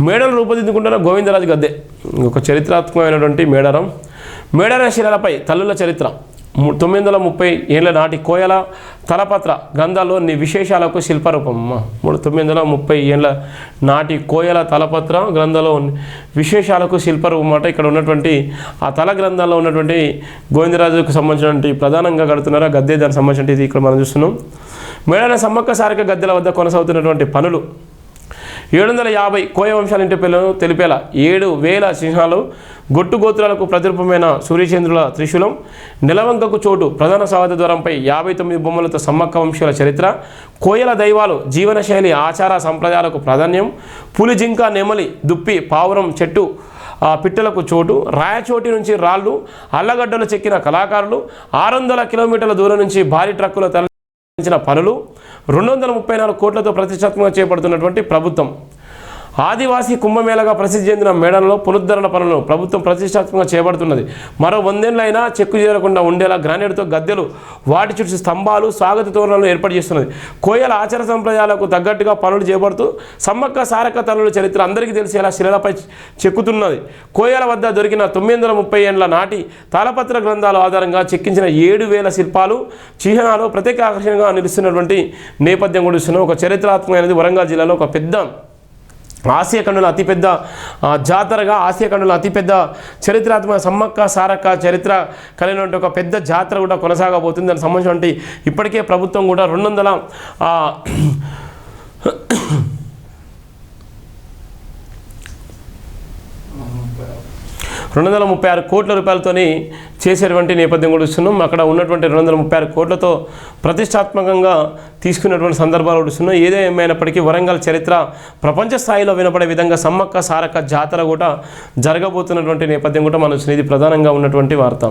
మేడలు రూపుదిద్దుకుంటున్న గోవిందరాజు గద్దె ఒక చరిత్రాత్మకమైనటువంటి మేడారం శిలలపై తల్లుల చరిత్ర 930 ఏళ్ల నాటి కోయల తలపత్ర గ్రంథాల్లోని విశేషాలకు శిల్పరూపం 930 ఏళ్ల నాటి కోయల తలపత్ర గ్రంథంలో విశేషాలకు శిల్పరూపం అన్నమాట. ఇక్కడ ఉన్నటువంటి ఆ తల గ్రంథాల్లో ఉన్నటువంటి గోవిందరాజుకు సంబంధించినటువంటి ప్రధానంగా కడుతున్నారు ఆ గద్దె, దానికి సంబంధించినది ఇక్కడ మనం చూస్తున్నాం. మేడారం సమ్మక్క సారక్క గద్దెల వద్ద కొనసాగుతున్నటువంటి పనులు 750 కోయ వంశాల ఇంటి పిల్లలను తెలిపేలా 7000 చిహ్నాలు, గొట్టు గోత్రాలకు ప్రతిరూపమైన సూర్యచంద్రుల త్రిశూలం, నిలవంకకు చోటు, ప్రధాన స్వాగత ద్వారంపై 59 బొమ్మలతో సమ్మక్క వంశాల చరిత్ర, కోయల దైవాలు, జీవనశైలి, ఆచార సంప్రదాయాలకు ప్రాధాన్యం, పులి, జింక, నెమలి, దుప్పి, పావురం, చెట్టు పిట్టలకు చోటు, రాయచోటి నుంచి రాళ్ళు, అల్లగడ్డలు చెక్కిన కళాకారులు, 600 కిలోమీటర్ల దూరం నుంచి భారీ ట్రక్కుల తరలించిన పనులు, 234 కోట్లతో ప్రతిష్టాత్మకంగా చేపడుతున్నటువంటి ప్రభుత్వం. ఆదివాసీ కుంభమేళగా ప్రసిద్ధి చెందిన మేడలలో పునరుద్ధరణ పనులను ప్రభుత్వం ప్రతిష్టాత్మకంగా చేపడుతున్నది. మరో 100 ఏళ్లైనా చెక్కు చేరకుండా ఉండేలా గ్రానైట్తో గద్దెలు, వాటి చుట్టూ స్తంభాలు, స్వాగత తోరణాలను ఏర్పాటు చేస్తున్నది. కోయల ఆచార సంప్రదాయాలకు తగ్గట్టుగా పనులు చేపడుతూ సమ్మక్క సారక్క తల్లుల చరిత్ర అందరికీ తెలిసేలా శిలలపై చెక్కుతున్నది. కోయల వద్ద దొరికిన 930 ఏళ్ల నాటి తాళపత్ర గ్రంథాల ఆధారంగా చెక్కించిన 7000 శిల్పాలు, చిహ్నాలు ప్రత్యేక ఆకర్షణగా నిలుస్తున్నటువంటి నేపథ్యం కూడా ఇస్తున్నాం. ఒక చరిత్రాత్మకమైనది వరంగల్ జిల్లాలో ఒక పెద్ద ఆసియా ఖండంలో అతిపెద్ద జాతరగా, ఆసియా ఖండంలో అతిపెద్ద చరిత్రాత్మక సమ్మక్క సారక్క చరిత్ర కలిగినటువంటి ఒక పెద్ద జాతర కూడా కొనసాగబోతుంది. దానికి సంబంధించినటువంటి ఇప్పటికే ప్రభుత్వం కూడా 236 కోట్ల రూపాయలతోని చేసేటువంటి నేపథ్యం కూడా ఇస్తున్నాం. అక్కడ ఉన్నటువంటి 236 కోట్లతో ప్రతిష్టాత్మకంగా తీసుకున్నటువంటి సందర్భాలు కూడా ఇస్తున్నాం. ఏదేమైనప్పటికీ వరంగల్ చరిత్ర ప్రపంచ స్థాయిలో వినపడే విధంగా సమ్మక్క సారక్క జాతర కూడా జరగబోతున్నటువంటి నేపథ్యం కూడా మనం ఇది ప్రధానంగా ఉన్నటువంటి వార్త.